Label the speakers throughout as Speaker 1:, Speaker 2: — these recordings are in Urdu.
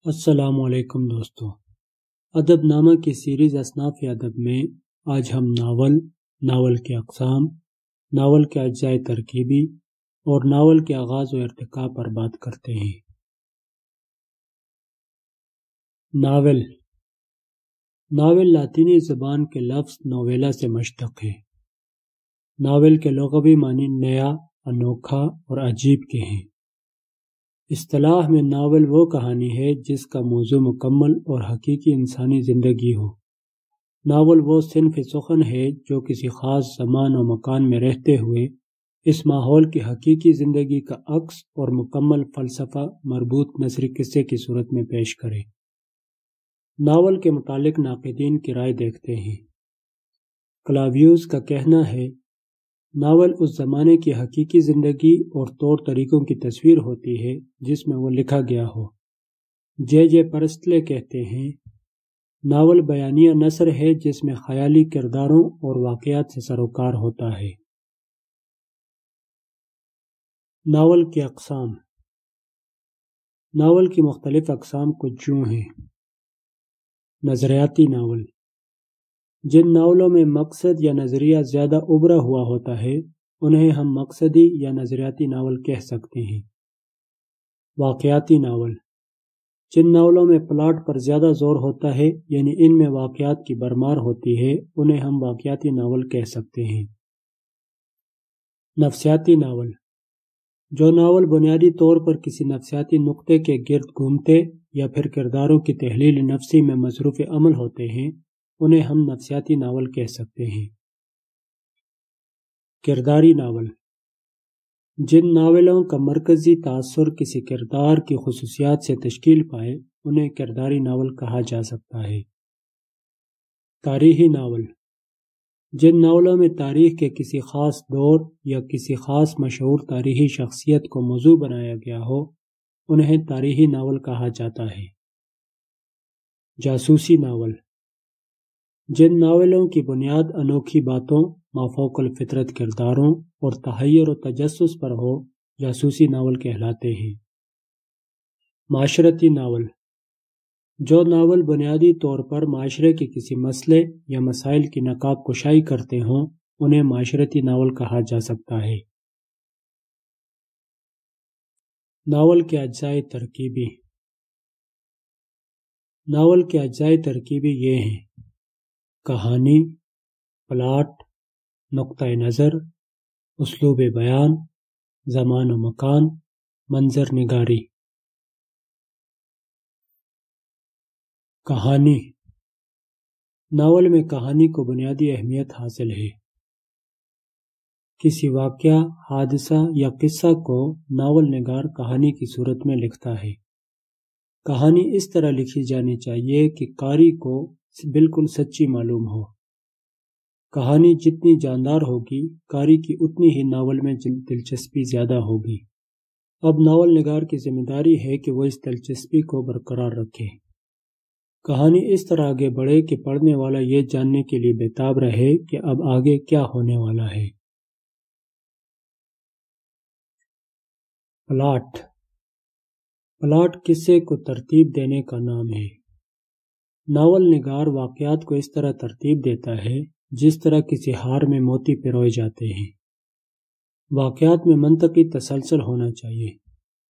Speaker 1: السلام علیکم دوستو، ادب نامہ کی سیریز اصناف ادب میں آج ہم ناول کے اقسام، ناول کے اجزاء ترکیبی اور ناول کے آغاز و ارتقاء پر بات کرتے ہیں۔ ناول لاطینی زبان کے لفظ نویلا سے مشتق ہے۔ ناول کے لغوی معنی نیا، انوکھا اور عجیب کے ہیں۔ اصطلاح میں ناول وہ کہانی ہے جس کا موضوع مکمل اور حقیقی انسانی زندگی ہو۔ ناول وہ صنف سخن ہے جو کسی خاص زمان و مکان میں رہتے ہوئے اس ماحول کی حقیقی زندگی کا عکس اور مکمل فلسفہ مربوط نثری قصے کی صورت میں پیش کرے۔ ناول کے متعلق ناقدین کی رائے دیکھتے ہیں۔ کلاویوس کا کہنا ہے، ناول اس زمانے کی حقیقی زندگی اور طور طریقوں کی تصویر ہوتی ہے جس میں وہ لکھا گیا ہو۔ جے پرسٹلے کہتے ہیں، ناول بیانیہ نثر ہے جس میں خیالی کرداروں اور واقعات سے سروکار ہوتا ہے۔ ناول کی اقسام۔ ناول کی مختلف اقسام کچھ یوں ہیں۔ نظریاتی ناول، جن ناولوں میں مقصد یا نظریہ زیادہ ابھرا ہوا ہوتا ہے انہیں ہم مقصدی یا نظریاتی ناول کہہ سکتے ہیں۔ واقعاتی ناول، جن ناولوں میں پلاٹ پر زیادہ زور ہوتا ہے یعنی ان میں واقعات کی بھرمار ہوتی ہے انہیں ہم واقعاتی ناول کہہ سکتے ہیں۔ نفسیاتی ناول، جو ناول بنیادی طور پر کسی نفسیاتی نقطے کے گرد گھومتے یا پھر کرداروں کی تحلیل نفسی میں مصروف عمل ہوتے ہیں انہیں ہم نفسیاتی ناول کہہ سکتے ہیں۔ کرداری ناول، جن ناولوں کا مرکزی تاثر کسی کردار کی خصوصیات سے تشکیل پائے انہیں کرداری ناول کہا جا سکتا ہے۔ تاریخی ناول، جن ناولوں میں تاریخ کے کسی خاص دور یا کسی خاص مشہور تاریخی شخصیت کو موضوع بنایا گیا ہو انہیں تاریخی ناول کہا جاتا ہے۔ جاسوسی ناول، جن ناولوں کی بنیاد انوکھی باتوں، مافوق الفطرت کرداروں اور تحیر و تجسس پر ہو جاسوسی ناول کہلاتے ہیں۔ معاشرتی ناول، جو ناول بنیادی طور پر معاشرے کے کسی مسئلے یا مسائل کی نقاب کشائی کرتے ہوں انہیں معاشرتی ناول کہا جا سکتا ہے۔ ناول کے اجزاء ترکیبی۔ ناول کے اجزاء ترکیبی یہ ہیں: کہانی، پلاٹ، نقطہ نظر، اسلوب بیان، زمان و مکان، منظر نگاری۔ کہانی، ناول میں کہانی کو بنیادی اہمیت حاصل ہے۔ کسی واقعہ، حادثہ یا قصہ کو ناول نگار کہانی کی صورت میں لکھتا ہے۔ کہانی اس طرح لکھی جانی چاہیے کہ قاری کو بالکل سچی معلوم ہو۔ کہانی جتنی جاندار ہوگی قاری کی اتنی ہی ناول میں دلچسپی زیادہ ہوگی۔ اب ناول نگار کی ذمہ داری ہے کہ وہ اس دلچسپی کو برقرار رکھے۔ کہانی اس طرح آگے بڑھے کہ پڑھنے والا یہ جاننے کے لیے بےتاب رہے کہ اب آگے کیا ہونے والا ہے۔ پلاٹ قصے کو ترتیب دینے کا نام ہے۔ ناول نگار واقعات کو اس طرح ترتیب دیتا ہے جس طرح کسی ہار میں موتی پروئے جاتے ہیں۔ واقعات میں منطقی تسلسل ہونا چاہیے،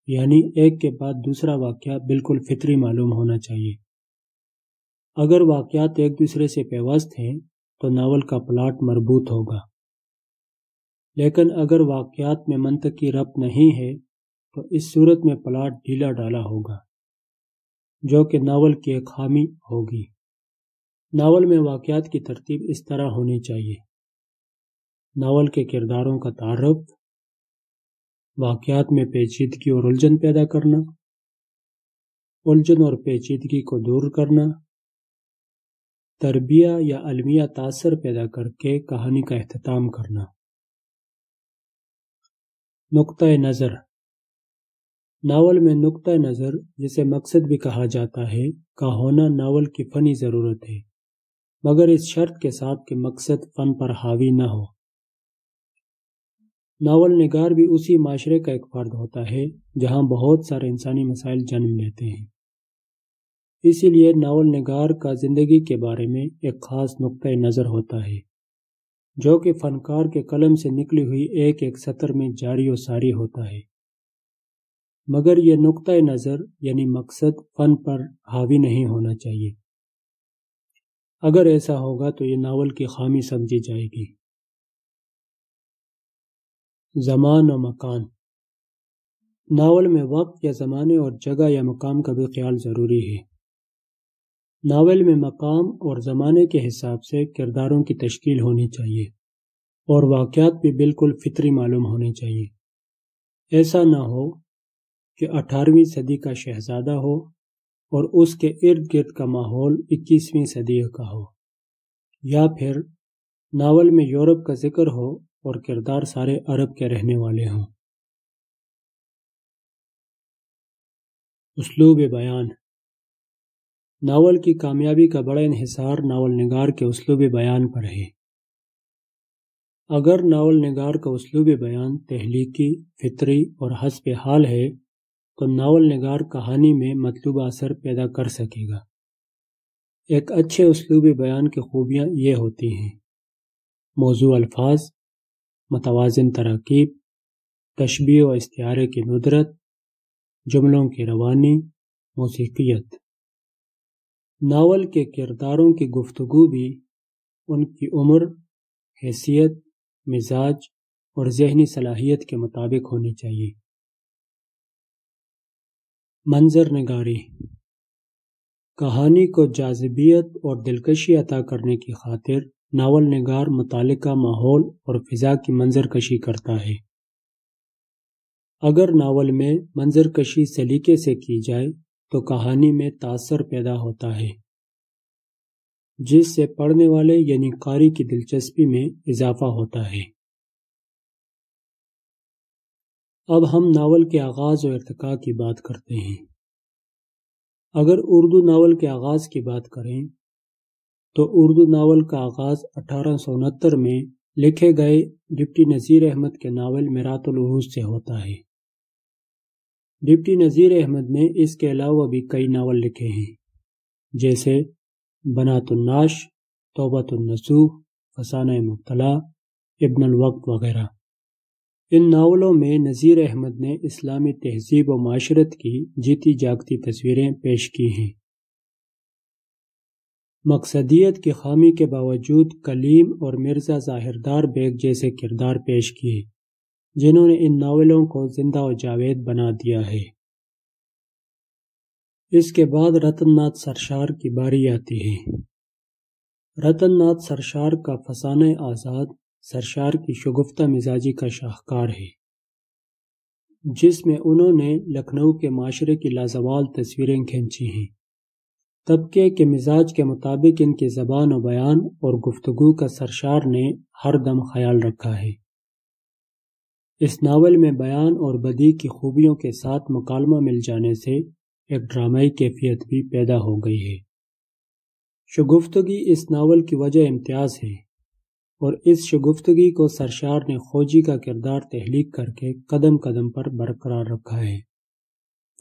Speaker 1: یعنی ایک کے بعد دوسرا واقعہ بالکل فطری معلوم ہونا چاہیے۔ اگر واقعات ایک دوسرے سے پیوست ہیں تو ناول کا پلاٹ مربوط ہوگا، لیکن اگر واقعات میں منطقی ربط نہیں ہے تو اس صورت میں پلاٹ ڈھیلا ڈالا ہوگا، جو کہ ناول کی ایک خامی ہوگی۔ ناول میں واقعات کی ترتیب اس طرح ہونی چاہیے: ناول کے کرداروں کا تعارف، واقعات میں پیچیدگی اور الجھن پیدا کرنا، الجھن اور پیچیدگی کو دور کرنا، تربیہ یا المیہ تاثر پیدا کر کے کہانی کا اختتام کرنا۔ نقطہ نظر، ناول میں نقطہ نظر، جسے مقصد بھی کہا جاتا ہے، کا ہونا ناول کی فنی ضرورت ہے، مگر اس شرط کے ساتھ کہ مقصد فن پر حاوی نہ ہو۔ ناول نگار بھی اسی معاشرے کا ایک فرد ہوتا ہے جہاں بہت سارے انسانی مسائل جنم لیتے ہیں۔ اسی لیے ناول نگار کا زندگی کے بارے میں ایک خاص نقطۂ نظر ہوتا ہے جو کہ فنکار کے قلم سے نکلی ہوئی ایک ایک سطر میں جاری و ساری ہوتا ہے، مگر یہ نقطۂ نظر یعنی مقصد فن پر حاوی نہیں ہونا چاہیے۔ اگر ایسا ہوگا تو یہ ناول کی خامی سمجھی جائے گی۔ زمان و مکان۔ ناول میں وقت یا زمانے اور جگہ یا مقام کا بھی خیال ضروری ہے۔ ناول میں مقام اور زمانے کے حساب سے کرداروں کی تشکیل ہونی چاہیے اور واقعات بھی بالکل فطری معلوم ہونے چاہیے۔ ایسا نہ ہو کہ 18ویں صدی کا شہزادہ ہو اور اس کے ارد گرد کا ماحول 21ویں صدی کا ہو، یا پھر ناول میں یورپ کا ذکر ہو اور کردار سارے عرب کے رہنے والے ہوں۔ اسلوب بیان۔ ناول کی کامیابی کا بڑا انحصار ناول نگار کے اسلوب بیان پر ہے۔ اگر ناول نگار کا اسلوب بیان تخلیقی، فطری اور حسب حال ہے تو ناول نگار کہانی میں مطلوبہ اثر پیدا کر سکے گا۔ ایک اچھے اسلوب بیان کی خوبیاں یہ ہوتی ہیں: موضوع الفاظ، متوازن تراکیب، تشبیہ و استعارے کی ندرت، جملوں کی روانی، موسیقیت۔ ناول کے کرداروں کی گفتگو بھی ان کی عمر، حیثیت، مزاج اور ذہنی صلاحیت کے مطابق ہونی چاہیے۔ منظر نگاری۔ کہانی کو جاذبیت اور دلکشی عطا کرنے کی خاطر ناول نگار متعلقہ ماحول اور فضا کی منظر کشی کرتا ہے۔ اگر ناول میں منظر کشی سلیقے سے کی جائے تو کہانی میں تاثر پیدا ہوتا ہے جس سے پڑھنے والے یعنی قاری کی دلچسپی میں اضافہ ہوتا ہے۔ اب ہم ناول کے آغاز و ارتقاء کی بات کرتے ہیں۔ اگر اردو ناول کے آغاز کی بات کریں تو اردو ناول کا آغاز 1869 میں لکھے گئے ڈپٹی نذیر احمد کے ناول میرات العروج سے ہوتا ہے۔ ڈپٹی نذیر احمد نے اس کے علاوہ بھی کئی ناول لکھے ہیں جیسے بنات الناش، توبۃ النصوح، فسانہ مبتلا، ابن الوقت وغیرہ۔ ان ناولوں میں نذیر احمد نے اسلامی تہذیب و معاشرت کی جیتی جاگتی تصویریں پیش کی ہیں۔ مقصدیت کی خامی کے باوجود کلیم اور مرزا ظاہردار بیگ جیسے کردار پیش کیے جنہوں نے ان ناولوں کو زندہ و جاوید بنا دیا ہے۔ اس کے بعد رتن ناتھ سرشار کی باری آتی ہے۔ رتن ناتھ سرشار کا فسانہ آزاد سرشار کی شگفتہ مزاجی کا شاہکار ہے جس میں انہوں نے لکھنؤ کے معاشرے کی لازوال تصویریں کھینچی ہیں۔ طبقے کے مزاج کے مطابق ان کی زبان و بیان اور گفتگو کا سرشار نے ہر دم خیال رکھا ہے۔ اس ناول میں بیان اور بدیع کی خوبیوں کے ساتھ مکالمہ مل جانے سے ایک ڈرامائی کیفیت بھی پیدا ہو گئی ہے۔ شگفتگی اس ناول کی وجہ امتیاز ہے اور اس شگفتگی کو سرشار نے خوجی کا کردار تخلیق کر کے قدم قدم پر برقرار رکھا ہے۔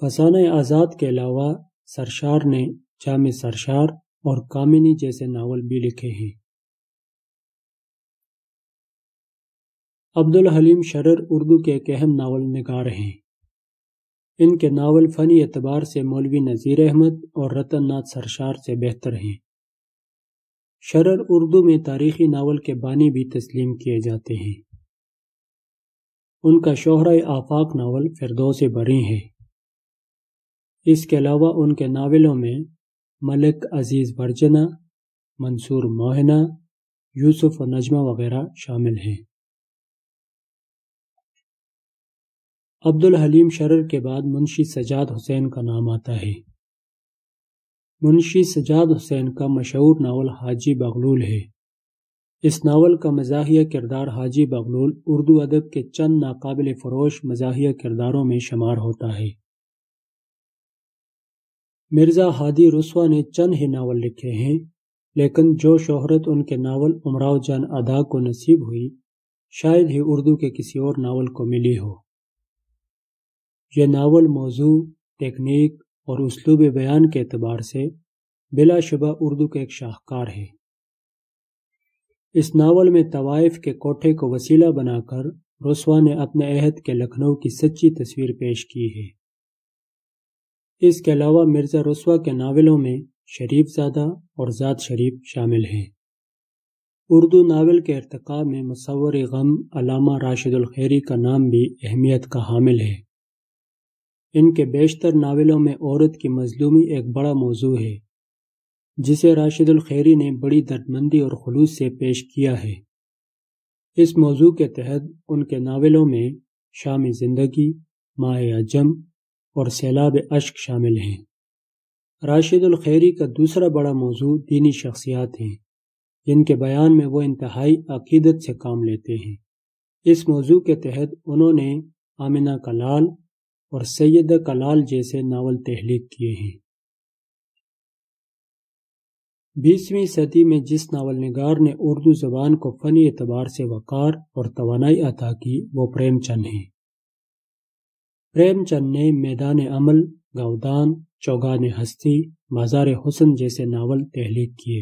Speaker 1: فسانہ آزاد کے علاوہ سرشار نے جامع سرشار اور کامنی جیسے ناول بھی لکھے ہیں۔ عبدالحلیم شرر اردو کے ایک اہم ناول نگار ہیں۔ ان کے ناول فنی اعتبار سے مولوی نذیر احمد اور رتن ناتھ سرشار سے بہتر ہیں۔ شرر اردو میں تاریخی ناول کے بانی بھی تسلیم کیے جاتے ہیں۔ ان کا شہرہ آفاق ناول فردوس بری ہے۔ اس کے علاوہ ان کے ناولوں میں ملک عزیز ورجنہ، منصور موہنہ، یوسف و نجمہ وغیرہ شامل ہیں۔ عبدالحلیم شرر کے بعد منشی سجاد حسین کا نام آتا ہے۔ منشی سجاد حسین کا مشہور ناول حاجی بغلول ہے۔ اس ناول کا مزاحیہ کردار حاجی بغلول اردو ادب کے چند ناقابل فروش مزاحیہ کرداروں میں شمار ہوتا ہے۔ مرزا ہادی رسوا نے چند ہی ناول لکھے ہیں لیکن جو شہرت ان کے ناول امراؤ جان ادا کو نصیب ہوئی شاید ہی اردو کے کسی اور ناول کو ملی ہو۔ یہ ناول موضوع، تکنیک اور اسلوب بیان کے اعتبار سے بلا شبہ اردو کا ایک شاہکار ہے۔ اس ناول میں طوائف کے کوٹھے کو وسیلہ بنا کر رسوا نے اپنے عہد کے لکھنؤ کی سچی تصویر پیش کی ہے۔ اس کے علاوہ مرزا رسوا کے ناولوں میں شریف زادہ اور ذات شریف شامل ہیں۔ اردو ناول کے ارتقاء میں مصور غم علامہ راشد الخیری کا نام بھی اہمیت کا حامل ہے۔ ان کے بیشتر ناولوں میں عورت کی مظلومی ایک بڑا موضوع ہے، جسے راشد الخیری نے بڑی دردمندی اور خلوص سے پیش کیا ہے۔ اس موضوع کے تحت ان کے ناولوں میں شامی زندگی، ماہ عجم اور سیلاب اشک شامل ہیں۔ راشد الخیری کا دوسرا بڑا موضوع دینی شخصیات ہیں، جن کے بیان میں وہ انتہائی عقیدت سے کام لیتے ہیں۔ اس موضوع کے تحت انہوں نے آمنہ کا لال اور سیدہ کا لال جیسے ناول تخلیق کیے ہیں۔ 20ویں صدی میں جس ناول نگار نے اردو زبان کو فنی اعتبار سے وقار اور توانائی عطا کی وہ پریم چند ہیں۔ پریم چند نے میدان عمل، گاودان، چوگان ہستی، مزار حسن جیسے ناول تخلیق کیے۔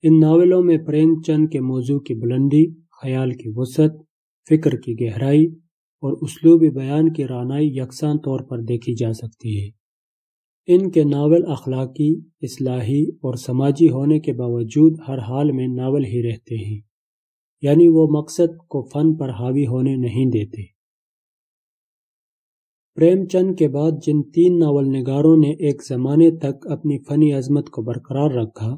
Speaker 1: ان ناولوں میں پریم چند کے موضوع کی بلندی، خیال کی وسعت، فکر کی گہرائی اور اسلوب بیان کی رعنائی یکساں طور پر دیکھی جا سکتی ہے۔ ان کے ناول اخلاقی، اصلاحی اور سماجی ہونے کے باوجود ہر حال میں ناول ہی رہتے ہیں، یعنی وہ مقصد کو فن پر حاوی ہونے نہیں دیتے۔ پریم چند کے بعد جن 3 ناول نگاروں نے ایک زمانے تک اپنی فنی عظمت کو برقرار رکھا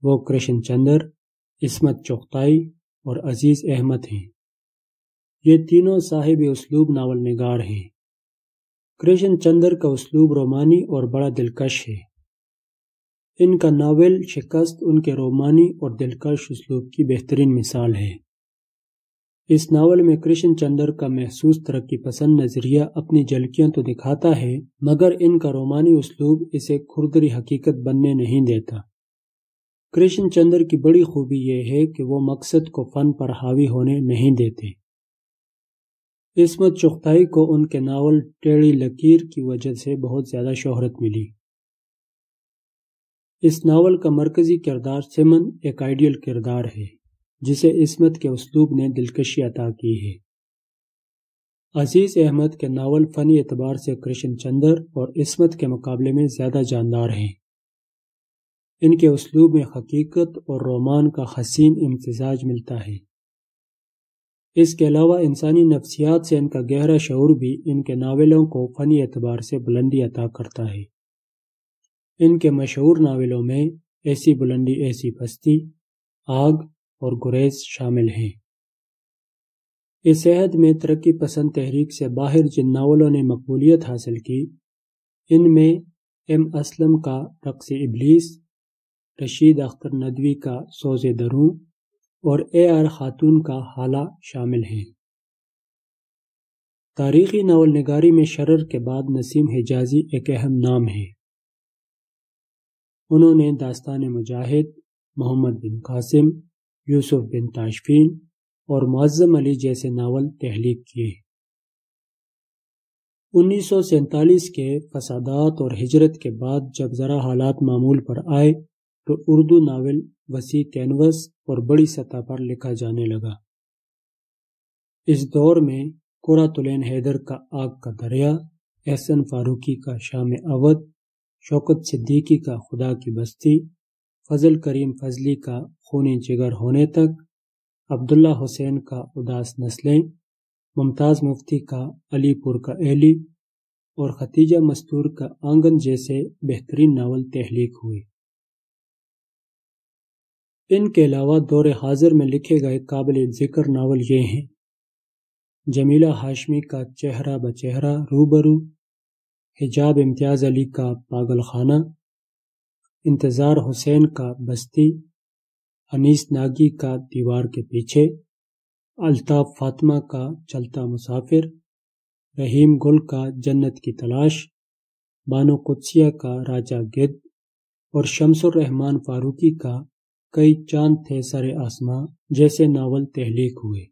Speaker 1: وہ کرشن چندر، عصمت چغتائی اور عزیز احمد ہیں۔ یہ تینوں صاحب اسلوب ناول نگار ہیں۔ کرشن چندر کا اسلوب رومانی اور بڑا دلکش ہے۔ ان کا ناول شکست ان کے رومانی اور دلکش اسلوب کی بہترین مثال ہے۔ اس ناول میں کرشن چندر کا محسوس ترقی پسند نظریہ اپنی جھلکیاں تو دکھاتا ہے، مگر ان کا رومانی اسلوب اسے کھردری حقیقت بننے نہیں دیتا۔ کرشن چندر کی بڑی خوبی یہ ہے کہ وہ مقصد کو فن پر حاوی ہونے نہیں دیتے۔ عصمت چغتائی کو ان کے ناول ٹیڑھی لکیر کی وجہ سے بہت زیادہ شہرت ملی۔ اس ناول کا مرکزی کردار سمن ایک آئیڈیل کردار ہے، جسے عصمت کے اسلوب نے دلکشی عطا کی ہے۔ عزیز احمد کے ناول فنی اعتبار سے کرشن چندر اور عصمت کے مقابلے میں زیادہ جاندار ہیں۔ ان کے اسلوب میں حقیقت اور رومان کا حسین امتزاج ملتا ہے۔ اس کے علاوہ انسانی نفسیات سے ان کا گہرا شعور بھی ان کے ناولوں کو فنی اعتبار سے بلندی عطا کرتا ہے۔ ان کے مشہور ناولوں میں ایسی بلندی ایسی پستی، آگ اور گریز شامل ہیں۔ اس عہد میں ترقی پسند تحریک سے باہر جن ناولوں نے مقبولیت حاصل کی، ان میں ایم اسلم کا رقص ابلیس، رشید اختر ندوی کا سوز دروں اور اے آر خاتون کا حالہ شامل ہیں۔ تاریخی ناول نگاری میں شرر کے بعد نسیم حجازی ایک اہم نام ہے۔ انہوں نے داستان مجاہد، محمد بن قاسم، یوسف بن تاشفین اور معظم علی جیسے ناول تخلیق کیے۔ 1947 کے فسادات اور ہجرت کے بعد جب ذرا حالات معمول پر آئے تو اردو ناول وسیع کینوس اور بڑی سطح پر لکھا جانے لگا۔ اس دور میں قرۃ العین حیدر کا آگ کا دریا، احسن فاروقی کا شام اودھ، شوکت صدیقی کا خدا کی بستی، فضل کریم فضلی کا خونی جگر ہونے تک، عبداللہ حسین کا اداس نسلیں، ممتاز مفتی کا علی پور کا ایلی اور ختیجہ مستور کا آنگن جیسے بہترین ناول تخلیق ہوئے۔ ان کے علاوہ دور حاضر میں لکھے گئے قابل ذکر ناول یہ ہیں: جمیلہ ہاشمی کا چہرہ بچہرہ روبرو، حجاب امتیاز علی کا پاگل خانہ، انتظار حسین کا بستی، انیس ناگی کا دیوار کے پیچھے، الطاف فاطمہ کا چلتا مسافر، رحیم گل کا جنت کی تلاش، بانو قدسیہ کا راجہ گد اور شمس الرحمن فاروقی کا کئی چاند تھے سر آسماں جیسے ناول تخلیق ہوئے۔